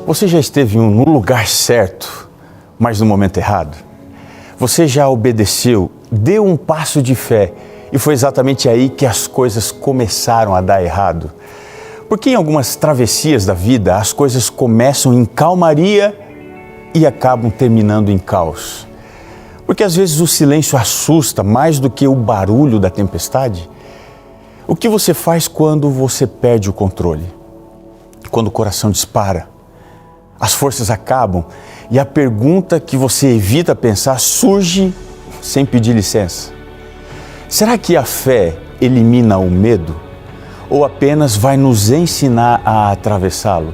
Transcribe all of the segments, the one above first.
Você já esteve no lugar certo, mas no momento errado? Você já obedeceu, deu um passo de fé e foi exatamente aí que as coisas começaram a dar errado? Porque em algumas travessias da vida as coisas começam em calmaria e acabam terminando em caos. Porque às vezes o silêncio assusta mais do que o barulho da tempestade. O que você faz quando você perde o controle? Quando o coração dispara, as forças acabam e a pergunta que você evita pensar surge sem pedir licença. Será que a fé elimina o medo ou apenas vai nos ensinar a atravessá-lo?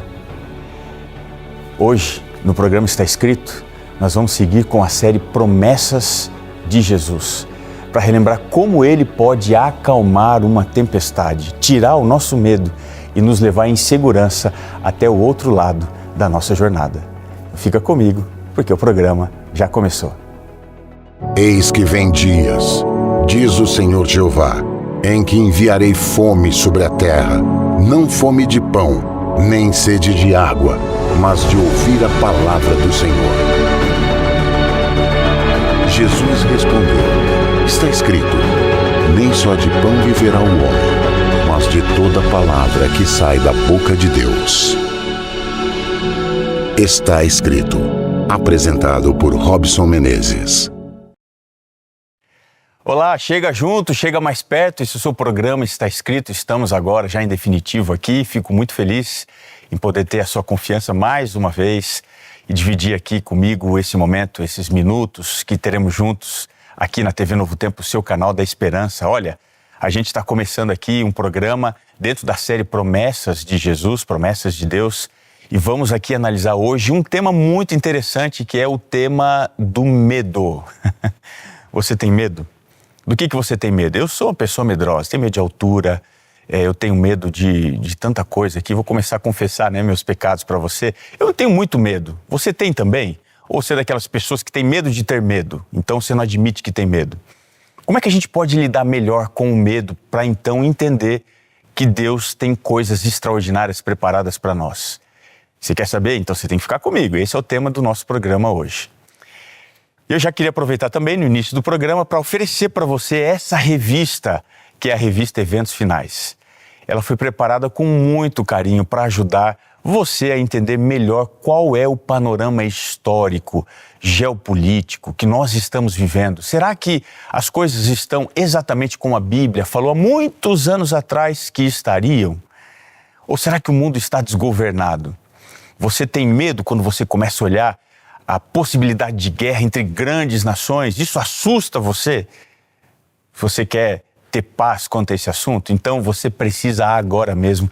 Hoje, no programa Está Escrito, nós vamos seguir com a série Promessas de Jesus, para relembrar como Ele pode acalmar uma tempestade, tirar o nosso medo e nos levar em segurança até o outro lado da nossa jornada. Fica comigo, porque o programa já começou. Eis que vem dias, diz o Senhor Jeová, em que enviarei fome sobre a terra, não fome de pão, nem sede de água, mas de ouvir a palavra do Senhor. Jesus respondeu: está escrito, nem só de pão viverá o homem, mas de toda palavra que sai da boca de Deus. Está Escrito, apresentado por Robson Menezes. Olá, chega junto, chega mais perto, esse é o seu programa Está Escrito, estamos agora já em definitivo aqui, fico muito feliz em poder ter a sua confiança mais uma vez e dividir aqui comigo esse momento, esses minutos que teremos juntos aqui na TV Novo Tempo, o seu canal da Esperança. Olha, a gente está começando aqui um programa dentro da série Promessas de Jesus, Promessas de Deus, e vamos aqui analisar hoje um tema muito interessante que é o tema do medo. Você tem medo? Do que você tem medo? Eu sou uma pessoa medrosa, tenho medo de altura, eu tenho medo de tanta coisa aqui. Vou começar a confessar, meus pecados para você. Eu tenho muito medo. Você tem também? Ou você é daquelas pessoas que tem medo de ter medo? Então você não admite que tem medo. Como é que a gente pode lidar melhor com o medo para então entender que Deus tem coisas extraordinárias preparadas para nós? Você quer saber? Então você tem que ficar comigo. Esse é o tema do nosso programa hoje. Eu já queria aproveitar também no início do programa para oferecer para você essa revista, que é a revista Eventos Finais. Ela foi preparada com muito carinho para ajudar você a entender melhor qual é o panorama histórico, geopolítico que nós estamos vivendo. Será que as coisas estão exatamente como a Bíblia falou há muitos anos atrás que estariam? Ou será que o mundo está desgovernado? Você tem medo quando você começa a olhar a possibilidade de guerra entre grandes nações? Isso assusta você? Você quer ter paz quanto a esse assunto? Então você precisa agora mesmo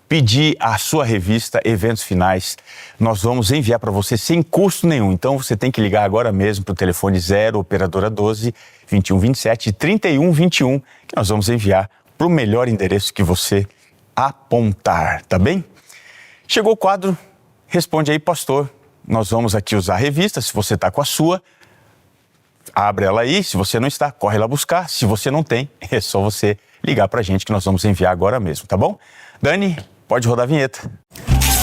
pedir a sua revista Eventos Finais. Nós vamos enviar para você sem custo nenhum. Então você tem que ligar agora mesmo para o telefone 0 operadora 12 2127 3121, que nós vamos enviar para o melhor endereço que você apontar, tá bem? Chegou o quadro Responde aí, pastor. Nós vamos aqui usar a revista. Se você está com a sua, abre ela aí. Se você não está, corre lá buscar. Se você não tem, é só você ligar para a gente que nós vamos enviar agora mesmo, tá bom? Dani, pode rodar a vinheta.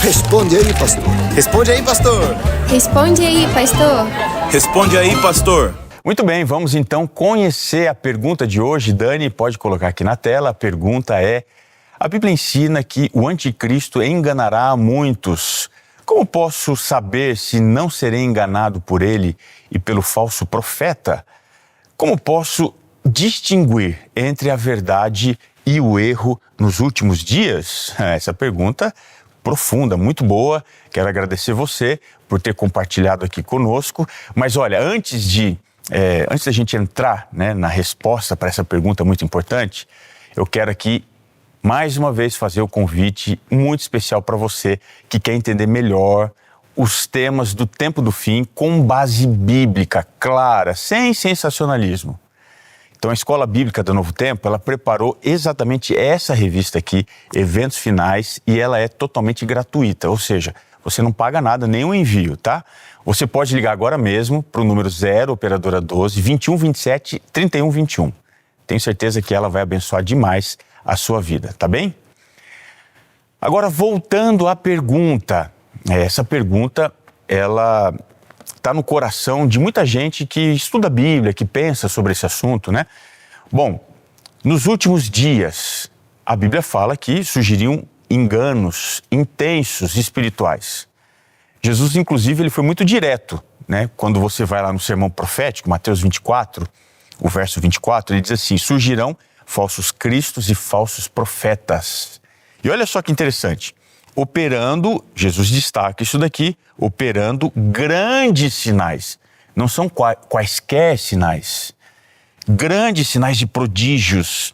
Responde aí, pastor. Responde aí, pastor. Responde aí, pastor. Responde aí, pastor. Muito bem, vamos então conhecer a pergunta de hoje. Dani, pode colocar aqui na tela. A pergunta é: a Bíblia ensina que o anticristo enganará a muitos. Como posso saber se não serei enganado por ele e pelo falso profeta? Como posso distinguir entre a verdade e o erro nos últimos dias? Essa pergunta profunda, muito boa. Quero agradecer você por ter compartilhado aqui conosco. Mas olha, antes da gente entrar, na resposta para essa pergunta muito importante, eu quero aqui mais uma vez fazer o convite muito especial para você que quer entender melhor os temas do tempo do fim com base bíblica clara, sem sensacionalismo. Então a Escola Bíblica do Novo Tempo, ela preparou exatamente essa revista aqui, Eventos Finais, e ela é totalmente gratuita, ou seja, você não paga nada, nem o envio, tá? Você pode ligar agora mesmo para o número 0, operadora 12, 2127 3121. Tenho certeza que ela vai abençoar demais a sua vida, tá bem? Agora, voltando à pergunta, Essa pergunta, ela está no coração de muita gente que estuda a Bíblia, que pensa sobre esse assunto, né? Bom, nos últimos dias, a Bíblia fala que surgiriam enganos intensos espirituais. Jesus, inclusive, ele foi muito direto, né? Quando você vai lá no sermão profético, Mateus 24, o verso 24, ele diz assim: surgirão falsos cristos e falsos profetas. E olha só que interessante, operando, Jesus destaca isso daqui, operando grandes sinais. Não são quaisquer sinais, grandes sinais de prodígios,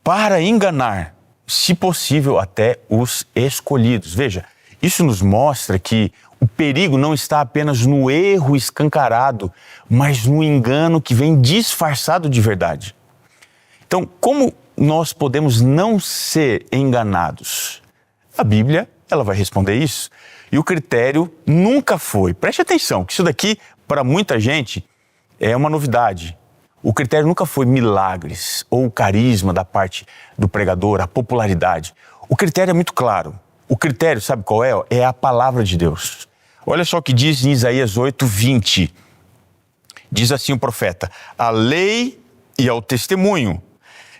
para enganar, se possível, até os escolhidos. Veja, isso nos mostra que o perigo não está apenas no erro escancarado, mas no engano que vem disfarçado de verdade. Então, como nós podemos não ser enganados? A Bíblia, ela vai responder isso. E o critério nunca foi, preste atenção, que isso daqui, para muita gente, é uma novidade. O critério nunca foi milagres ou o carisma da parte do pregador, a popularidade. O critério é muito claro. O critério, sabe qual é? É a palavra de Deus. Olha só o que diz em Isaías 8:20. Diz assim o profeta: a lei e ao testemunho,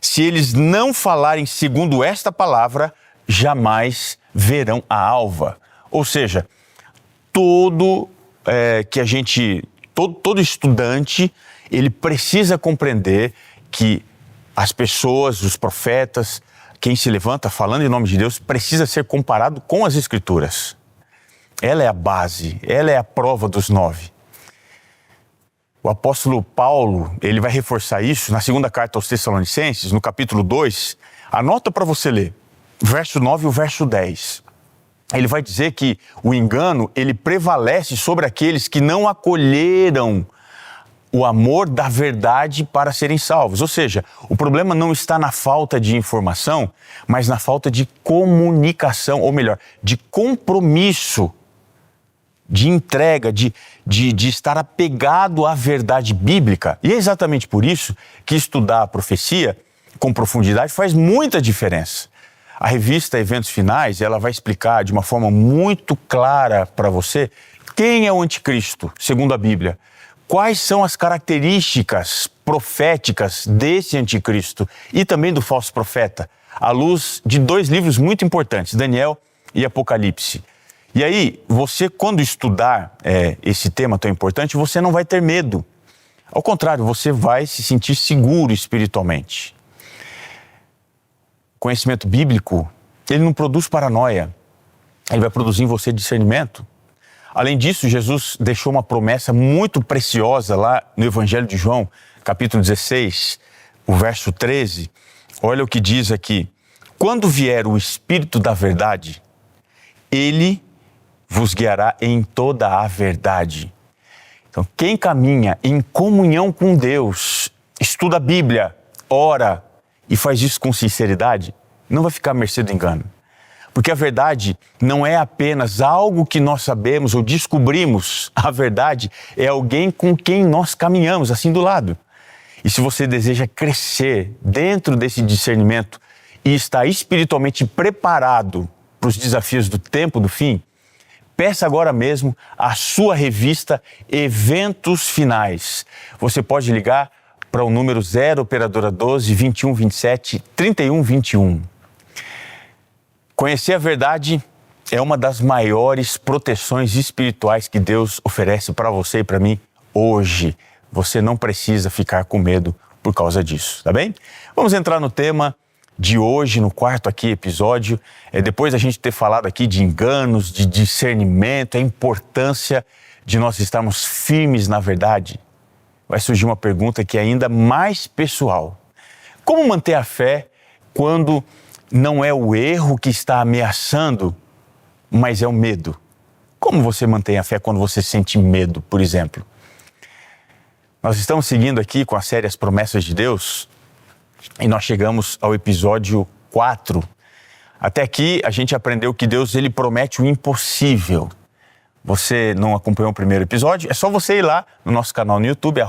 se eles não falarem segundo esta palavra, jamais verão a alva. Ou seja, todo estudante, ele precisa compreender que as pessoas, os profetas, quem se levanta falando em nome de Deus, precisa ser comparado com as Escrituras. Ela é a base, ela é a prova dos 9. O apóstolo Paulo, ele vai reforçar isso na segunda carta aos Tessalonicenses, no capítulo 2. Anota para você ler, verso 9 e o verso 10. Ele vai dizer que o engano, ele prevalece sobre aqueles que não acolheram o amor da verdade para serem salvos. Ou seja, o problema não está na falta de informação, mas na falta de comunicação, ou melhor, de compromisso, de entrega, de estar apegado à verdade bíblica. E é exatamente por isso que estudar a profecia com profundidade faz muita diferença. A revista Eventos Finais, ela vai explicar de uma forma muito clara para você quem é o anticristo, segundo a Bíblia. Quais são as características proféticas desse anticristo e também do falso profeta, à luz de 2 livros muito importantes, Daniel e Apocalipse. E aí, você, quando estudar esse tema tão importante, você não vai ter medo. Ao contrário, você vai se sentir seguro espiritualmente. Conhecimento bíblico, ele não produz paranoia, ele vai produzir em você discernimento. Além disso, Jesus deixou uma promessa muito preciosa lá no Evangelho de João, capítulo 16, o verso 13. Olha o que diz aqui: quando vier o Espírito da verdade, ele vos guiará em toda a verdade. Então, quem caminha em comunhão com Deus, estuda a Bíblia, ora e faz isso com sinceridade, não vai ficar à mercê do engano. Porque a verdade não é apenas algo que nós sabemos ou descobrimos. A verdade é alguém com quem nós caminhamos, assim do lado. E se você deseja crescer dentro desse discernimento e está espiritualmente preparado para os desafios do tempo do fim, peça agora mesmo a sua revista Eventos Finais. Você pode ligar para o número 0 operadora 12 21 27 31 21. Conhecer a verdade é uma das maiores proteções espirituais que Deus oferece para você e para mim hoje. Você não precisa ficar com medo por causa disso, tá bem? Vamos entrar no tema de hoje, no 4º aqui episódio. Depois da gente ter falado aqui de enganos, de discernimento, a importância de nós estarmos firmes na verdade, vai surgir uma pergunta que é ainda mais pessoal. Como manter a fé quando não é o erro que está ameaçando, mas é o medo? Como você mantém a fé quando você sente medo, por exemplo? Nós estamos seguindo aqui com a série As Promessas de Deus e nós chegamos ao episódio 4. Até aqui a gente aprendeu que Deus, ele promete o impossível. Você não acompanhou o primeiro episódio? É só você ir lá no nosso canal no YouTube,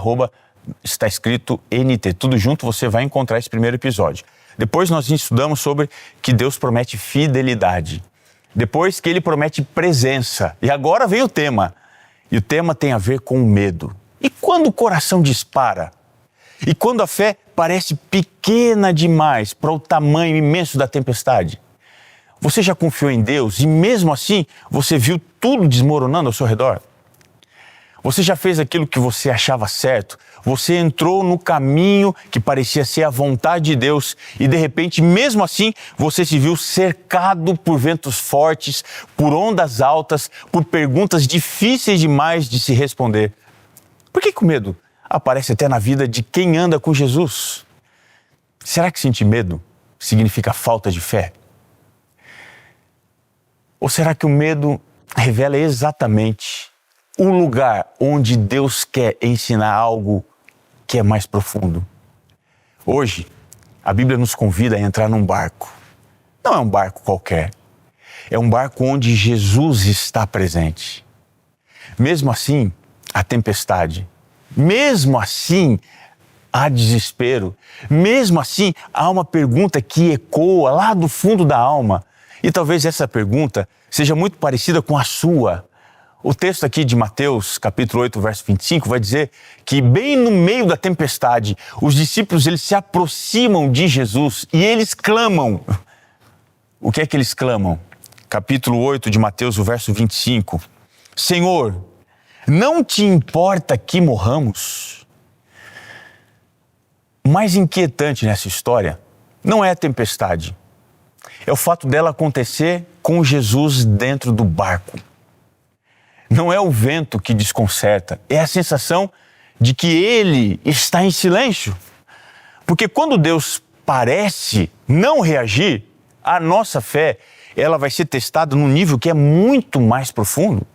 está escrito NT. Tudo junto, você vai encontrar esse primeiro episódio. Depois nós estudamos sobre que Deus promete fidelidade. depois que ele promete presença. E agora vem o tema. E o tema tem a ver com o medo. E quando o coração dispara? E quando a fé parece pequena demais para o tamanho imenso da tempestade? Você já confiou em Deus e mesmo assim você viu tudo desmoronando ao seu redor? Você já fez aquilo que você achava certo? Você entrou no caminho que parecia ser a vontade de Deus e de repente, mesmo assim, você se viu cercado por ventos fortes, por ondas altas, por perguntas difíceis demais de se responder. Por que o medo aparece até na vida de quem anda com Jesus? Será que sentir medo significa falta de fé? Ou será que o medo revela exatamente o lugar onde Deus quer ensinar algo que é mais profundo? Hoje, a Bíblia nos convida a entrar num barco. Não é um barco qualquer. É um barco onde Jesus está presente. Mesmo assim, há tempestade. Mesmo assim, há desespero. Mesmo assim, há uma pergunta que ecoa lá do fundo da alma. E talvez essa pergunta seja muito parecida com a sua. O texto aqui de Mateus, capítulo 8, verso 25, vai dizer que bem no meio da tempestade, os discípulos eles se aproximam de Jesus e eles clamam. O que é que eles clamam? Capítulo 8 de Mateus, o verso 25. Senhor, não te importa que morramos? O mais inquietante nessa história não é a tempestade. É o fato dela acontecer com Jesus dentro do barco. Não é o vento que desconcerta, é a sensação de que ele está em silêncio. Porque quando Deus parece não reagir, a nossa fé ela vai ser testada num nível que é muito mais profundo.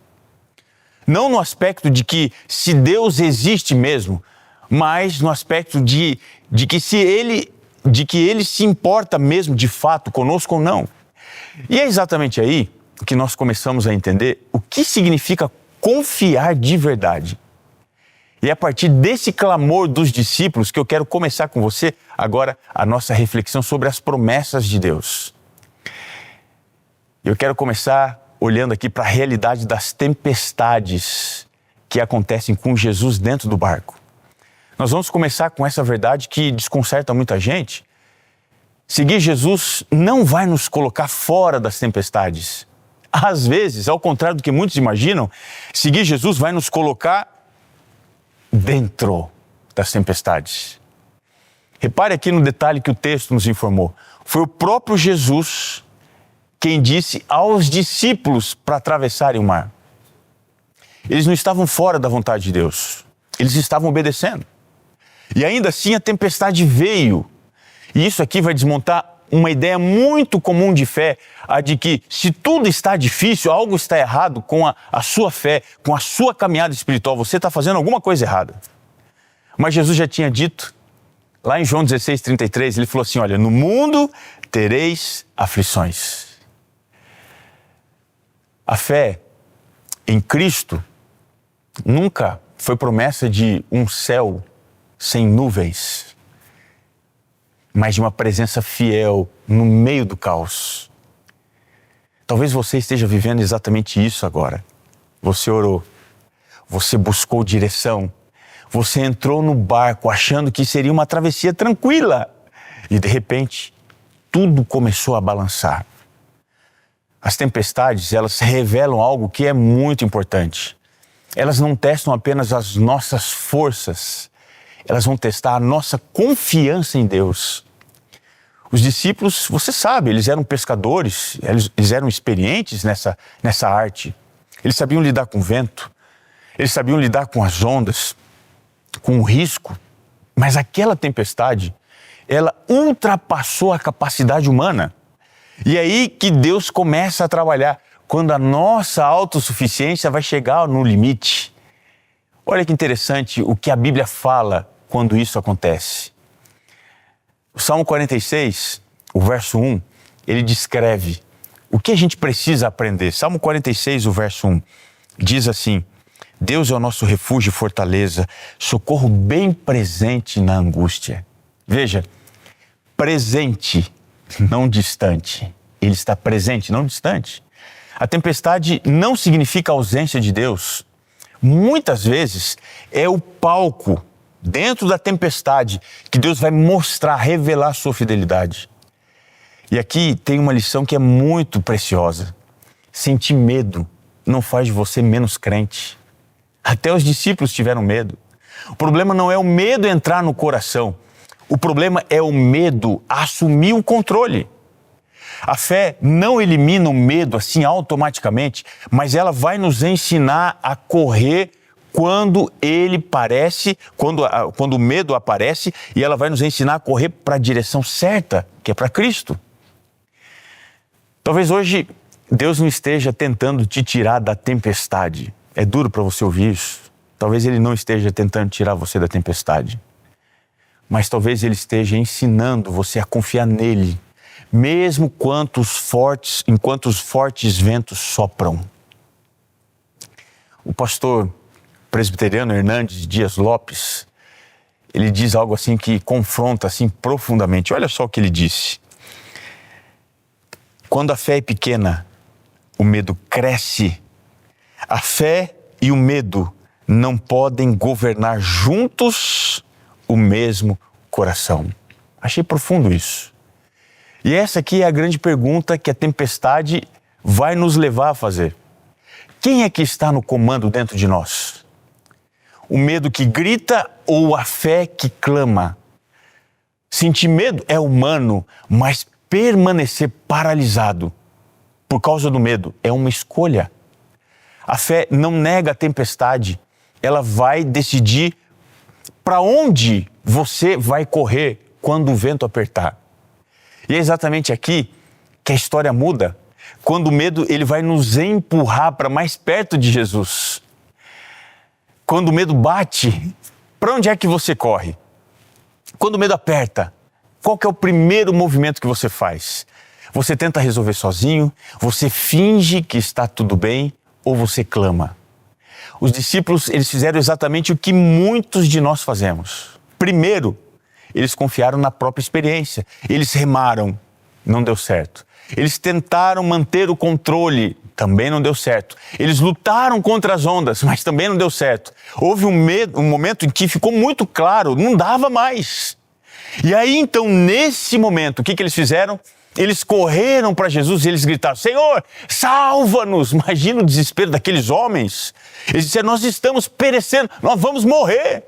Não no aspecto de que se Deus existe mesmo, mas no aspecto de que ele se importa mesmo de fato conosco ou não. E é exatamente aí que nós começamos a entender o que significa confiar de verdade. E é a partir desse clamor dos discípulos que eu quero começar com você agora a nossa reflexão sobre as promessas de Deus. Eu quero começar olhando aqui para a realidade das tempestades que acontecem com Jesus dentro do barco. Nós vamos começar com essa verdade que desconcerta muita gente. Seguir Jesus não vai nos colocar fora das tempestades. Às vezes, ao contrário do que muitos imaginam, seguir Jesus vai nos colocar dentro das tempestades. Repare aqui no detalhe que o texto nos informou. Foi o próprio Jesus quem disse aos discípulos para atravessarem o mar. Eles não estavam fora da vontade de Deus. Eles estavam obedecendo. E ainda assim a tempestade veio. E isso aqui vai desmontar uma ideia muito comum de fé, a de que se tudo está difícil, algo está errado com a sua fé, com a sua caminhada espiritual, você está fazendo alguma coisa errada. Mas Jesus já tinha dito, lá em João 16:33, ele falou assim, olha, no mundo tereis aflições. A fé em Cristo nunca foi promessa de um céu sem nuvens, mas de uma presença fiel no meio do caos. Talvez você esteja vivendo exatamente isso agora. Você orou, você buscou direção, você entrou no barco achando que seria uma travessia tranquila e de repente tudo começou a balançar. As tempestades, elas revelam algo que é muito importante. Elas não testam apenas as nossas forças, elas vão testar a nossa confiança em Deus. Os discípulos, você sabe, eles eram pescadores, eles eram experientes nessa arte. Eles sabiam lidar com o vento, eles sabiam lidar com as ondas, com o risco. Mas aquela tempestade, ela ultrapassou a capacidade humana. E é aí que Deus começa a trabalhar, quando a nossa autossuficiência vai chegar no limite. Olha que interessante o que a Bíblia fala quando isso acontece. O Salmo 46, o verso 1, ele descreve o que a gente precisa aprender. Salmo 46, o verso 1, diz assim, Deus é o nosso refúgio e fortaleza, socorro bem presente na angústia. Veja, presente, não distante. Ele está presente, não distante. A tempestade não significa ausência de Deus. Muitas vezes é o palco dentro da tempestade que Deus vai mostrar, revelar a sua fidelidade. E aqui tem uma lição que é muito preciosa. Sentir medo não faz de você menos crente. Até os discípulos tiveram medo. O problema não é o medo entrar no coração. O problema é o medo assumir o controle. A fé não elimina o medo assim automaticamente, mas ela vai nos ensinar a correr quando o medo aparece, e ela vai nos ensinar a correr para a direção certa, que é para Cristo. Talvez hoje Deus não esteja tentando te tirar da tempestade. É duro para você ouvir isso. Talvez Ele não esteja tentando tirar você da tempestade. Mas talvez Ele esteja ensinando você a confiar nele, mesmo enquanto os fortes ventos sopram. O pastor presbiteriano Hernandes Dias Lopes, ele diz algo assim que confronta assim profundamente. Olha só o que ele disse. Quando a fé é pequena, o medo cresce. A fé e o medo não podem governar juntos o mesmo coração. Achei profundo isso. E essa aqui é a grande pergunta que a tempestade vai nos levar a fazer. Quem é que está no comando dentro de nós? O medo que grita ou a fé que clama? Sentir medo é humano, mas permanecer paralisado por causa do medo é uma escolha. A fé não nega a tempestade, ela vai decidir para onde você vai correr quando o vento apertar. E é exatamente aqui que a história muda, quando o medo ele vai nos empurrar para mais perto de Jesus. Quando o medo bate, para onde é que você corre? Quando o medo aperta, qual que é o primeiro movimento que você faz? Você tenta resolver sozinho, você finge que está tudo bem ou você clama? Os discípulos, eles fizeram exatamente o que muitos de nós fazemos. Primeiro, eles confiaram na própria experiência. Eles remaram, não deu certo. Eles tentaram manter o controle, também não deu certo. Eles lutaram contra as ondas, mas também não deu certo. Houve um momento em que ficou muito claro, não dava mais. E aí então, nesse momento, o que eles fizeram? Eles correram para Jesus e eles gritaram: Senhor, salva-nos! Imagina o desespero daqueles homens. Eles disseram: nós estamos perecendo, nós vamos morrer.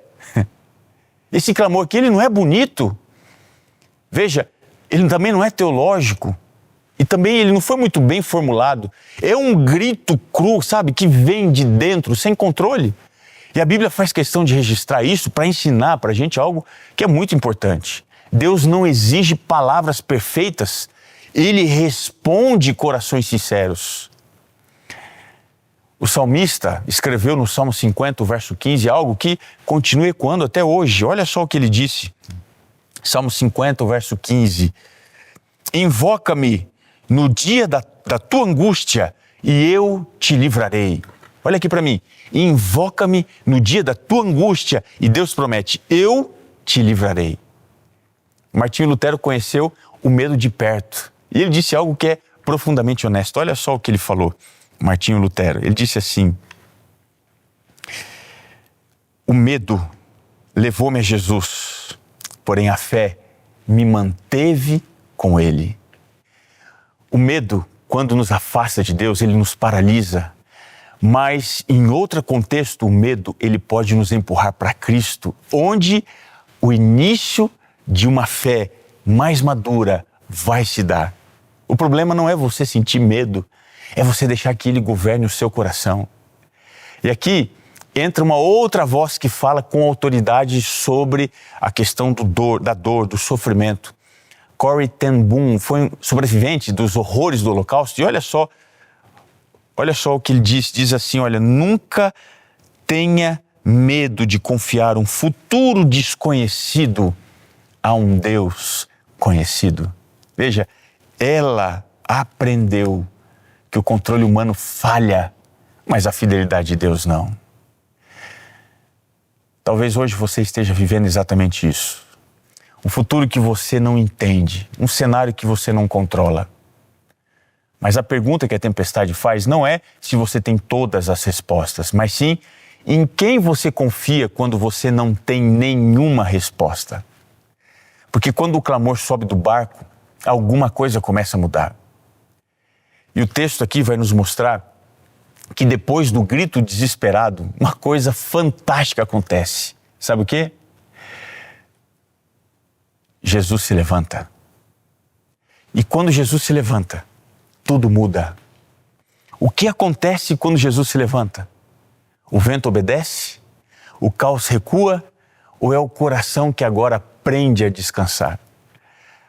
Esse clamor aqui, ele não é bonito. Veja, ele também não é teológico. E também ele não foi muito bem formulado. É um grito cru, sabe, que vem de dentro, sem controle. E a Bíblia faz questão de registrar isso para ensinar para a gente algo que é muito importante. Deus não exige palavras perfeitas, Ele responde corações sinceros. O salmista escreveu no Salmo 50, verso 15, algo que continua ecoando até hoje. Olha só o que ele disse. Salmo 50, verso 15. Invoca-me no dia da tua angústia e eu te livrarei. Olha aqui para mim. Invoca-me no dia da tua angústia e Deus promete: eu te livrarei. Martinho Lutero conheceu o medo de perto. E ele disse algo que é profundamente honesto. Olha só o que ele falou. Martinho Lutero, ele disse assim: o medo levou-me a Jesus, porém a fé me manteve com Ele. O medo, quando nos afasta de Deus, ele nos paralisa, mas em outro contexto, o medo ele pode nos empurrar para Cristo, onde o início de uma fé mais madura vai se dar. O problema não é você sentir medo, é você deixar que Ele governe o seu coração. E aqui entra uma outra voz que fala com autoridade sobre a questão da dor, do sofrimento. Corrie ten Boom foi um sobrevivente dos horrores do Holocausto. E olha só o que ele diz assim: olha, nunca tenha medo de confiar um futuro desconhecido a um Deus conhecido. Veja, ela aprendeu que o controle humano falha, mas a fidelidade de Deus não. Talvez hoje você esteja vivendo exatamente isso. Um futuro que você não entende, um cenário que você não controla. Mas a pergunta que a tempestade faz não é se você tem todas as respostas, mas sim em quem você confia quando você não tem nenhuma resposta. Porque quando o clamor sobe do barco, alguma coisa começa a mudar. E o texto aqui vai nos mostrar que depois do grito desesperado, uma coisa fantástica acontece. Sabe o quê? Jesus se levanta. E quando Jesus se levanta, tudo muda. O que acontece quando Jesus se levanta? O vento obedece? O caos recua? Ou é o coração que agora aprende a descansar?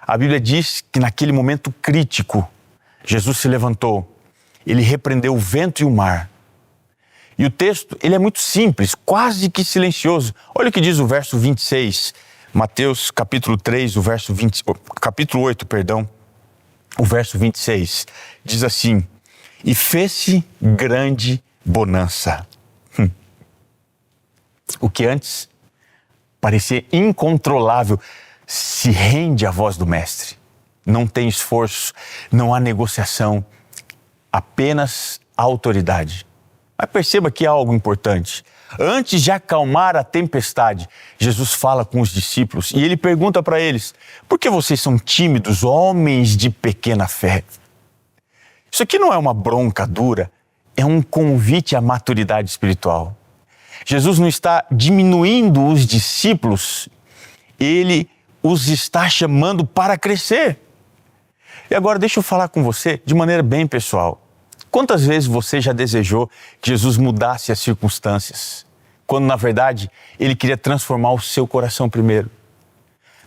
A Bíblia diz que naquele momento crítico, Jesus se levantou. Ele repreendeu o vento e o mar. E o texto, ele é muito simples, quase que silencioso. Olha o que diz o verso 26, Mateus capítulo 3, capítulo 8, o verso 26. Diz assim: e fez-se grande bonança. O que antes parecia incontrolável se rende à voz do Mestre. Não tem esforço, não há negociação, apenas a autoridade. Mas perceba que há algo importante. Antes de acalmar a tempestade, Jesus fala com os discípulos e ele pergunta para eles: por que vocês são tímidos, homens de pequena fé? Isso aqui não é uma bronca dura, é um convite à maturidade espiritual. Jesus não está diminuindo os discípulos, ele os está chamando para crescer. E agora deixa eu falar com você de maneira bem pessoal. Quantas vezes você já desejou que Jesus mudasse as circunstâncias, quando na verdade ele queria transformar o seu coração primeiro?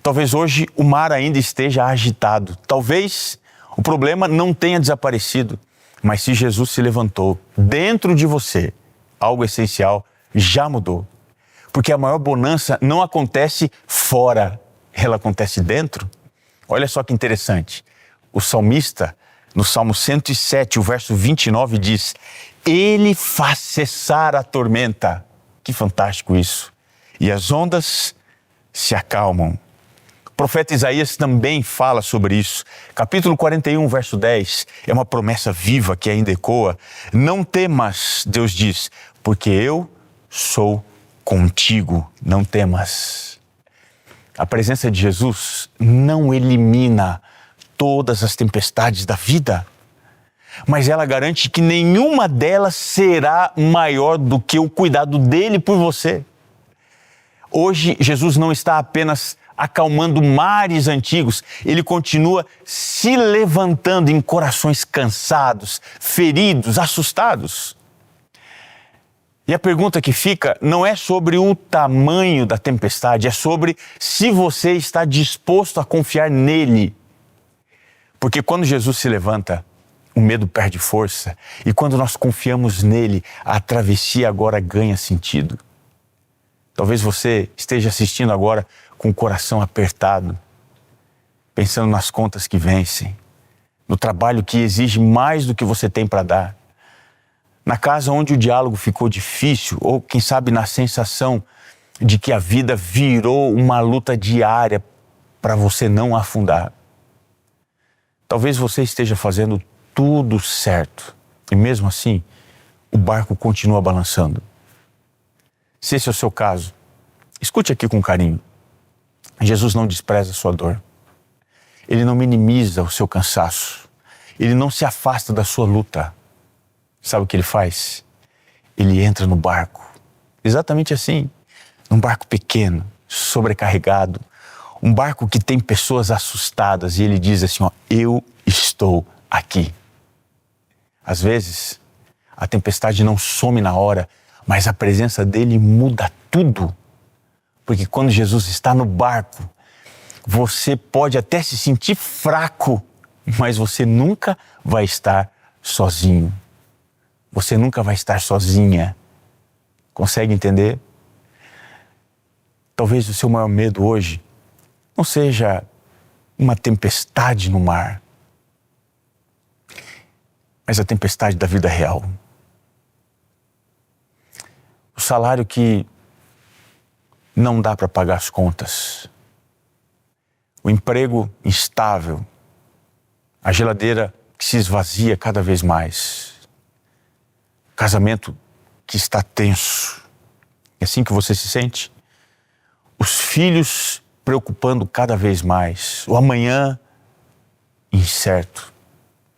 Talvez hoje o mar ainda esteja agitado, talvez o problema não tenha desaparecido, mas se Jesus se levantou dentro de você, algo essencial já mudou. Porque a maior bonança não acontece fora, ela acontece dentro. Olha só que interessante. O salmista, no Salmo 107, o verso 29 diz: ele faz cessar a tormenta. Que fantástico isso. E as ondas se acalmam. O profeta Isaías também fala sobre isso. Capítulo 41, verso 10, é uma promessa viva que ainda ecoa. Não temas, Deus diz, porque eu sou contigo. Não temas. A presença de Jesus não elimina todas as tempestades da vida, mas ela garante que nenhuma delas será maior do que o cuidado dele por você. Hoje, Jesus não está apenas acalmando mares antigos, ele continua se levantando em corações cansados, feridos, assustados. E a pergunta que fica não é sobre o tamanho da tempestade, é sobre se você está disposto a confiar nele. Porque quando Jesus se levanta, o medo perde força. E quando nós confiamos nele, a travessia agora ganha sentido. Talvez você esteja assistindo agora com o coração apertado, pensando nas contas que vencem, no trabalho que exige mais do que você tem para dar, na casa onde o diálogo ficou difícil, ou quem sabe na sensação de que a vida virou uma luta diária para você não afundar. Talvez você esteja fazendo tudo certo e mesmo assim o barco continua balançando. Se esse é o seu caso, escute aqui com carinho. Jesus não despreza a sua dor. Ele não minimiza o seu cansaço. Ele não se afasta da sua luta. Sabe o que ele faz? Ele entra no barco. Exatamente assim. Num barco pequeno, sobrecarregado. Um barco que tem pessoas assustadas. E ele diz assim, ó, eu estou aqui. Às vezes, a tempestade não some na hora, mas a presença dele muda tudo. Porque quando Jesus está no barco, você pode até se sentir fraco, mas você nunca vai estar sozinho. Você nunca vai estar sozinha. Consegue entender? Talvez o seu maior medo hoje não seja uma tempestade no mar, mas a tempestade da vida real. O salário que não dá para pagar as contas. O emprego instável. A geladeira que se esvazia cada vez mais. Casamento que está tenso. É assim que você se sente? Os filhos preocupando cada vez mais. O amanhã incerto.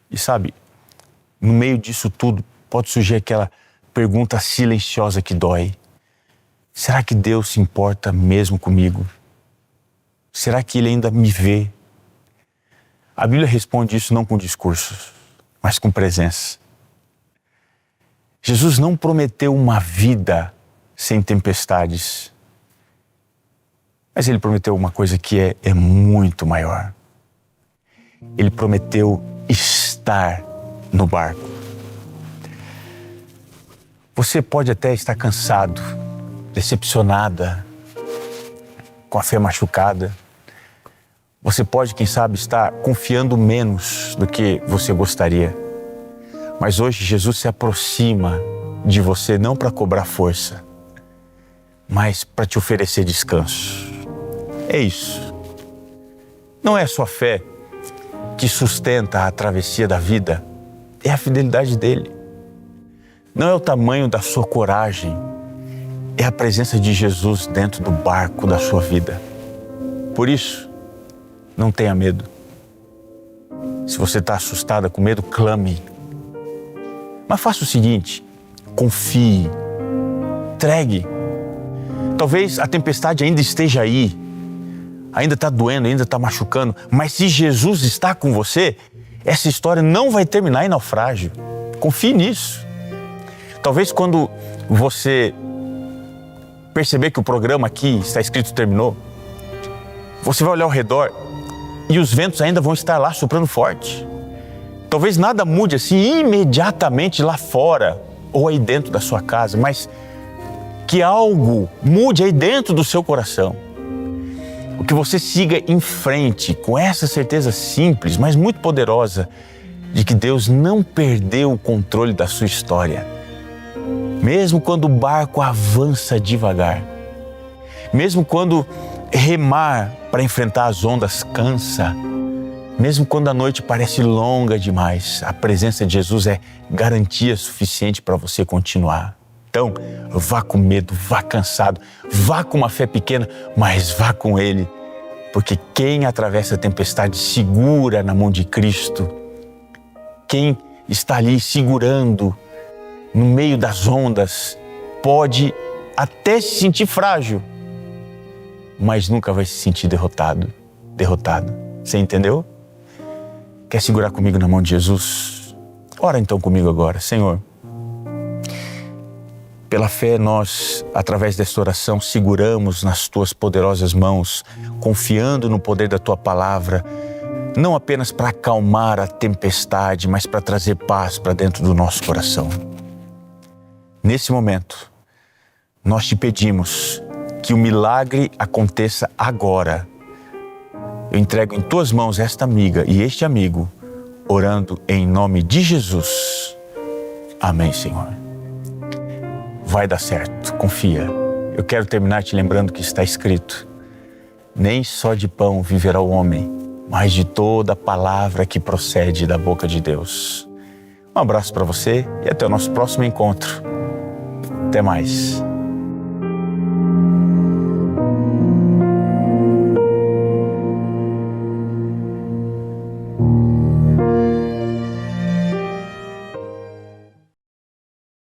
E sabe, no meio disso tudo, pode surgir aquela pergunta silenciosa que dói. Será que Deus se importa mesmo comigo? Será que Ele ainda me vê? A Bíblia responde isso não com discursos, mas com presença. Jesus não prometeu uma vida sem tempestades, mas Ele prometeu uma coisa que é muito maior. Ele prometeu estar no barco. Você pode até estar cansado, decepcionada, com a fé machucada. Você pode, quem sabe, estar confiando menos do que você gostaria. Mas hoje Jesus se aproxima de você não para cobrar força, mas para te oferecer descanso. É isso. Não é a sua fé que sustenta a travessia da vida, é a fidelidade dele. Não é o tamanho da sua coragem, é a presença de Jesus dentro do barco da sua vida. Por isso, não tenha medo. Se você está assustada, com medo, clame. Mas faça o seguinte, confie, entregue. Talvez a tempestade ainda esteja aí, ainda está doendo, ainda está machucando, mas se Jesus está com você, essa história não vai terminar em naufrágio. Confie nisso. Talvez quando você perceber que o programa aqui está escrito terminou, você vai olhar ao redor e os ventos ainda vão estar lá soprando forte. Talvez nada mude assim imediatamente lá fora ou aí dentro da sua casa, mas que algo mude aí dentro do seu coração. Que você siga em frente com essa certeza simples, mas muito poderosa, de que Deus não perdeu o controle da sua história. Mesmo quando o barco avança devagar, mesmo quando remar para enfrentar as ondas cansa, mesmo quando a noite parece longa demais, a presença de Jesus é garantia suficiente para você continuar. Então, vá com medo, vá cansado, vá com uma fé pequena, mas vá com Ele. Porque quem atravessa a tempestade segura na mão de Cristo. Quem está ali segurando no meio das ondas pode até se sentir frágil, mas nunca vai se sentir derrotado. Você entendeu? Quer segurar comigo na mão de Jesus? Ora então comigo agora. Senhor, pela fé nós, através desta oração, seguramos nas Tuas poderosas mãos, confiando no poder da Tua palavra, não apenas para acalmar a tempestade, mas para trazer paz para dentro do nosso coração. Nesse momento, nós Te pedimos que o milagre aconteça agora. Eu entrego em Tuas mãos esta amiga e este amigo, orando em nome de Jesus. Amém, Senhor. Vai dar certo, confia. Eu quero terminar te lembrando que está escrito: nem só de pão viverá o homem, mas de toda a palavra que procede da boca de Deus. Um abraço para você e até o nosso próximo encontro. Até mais.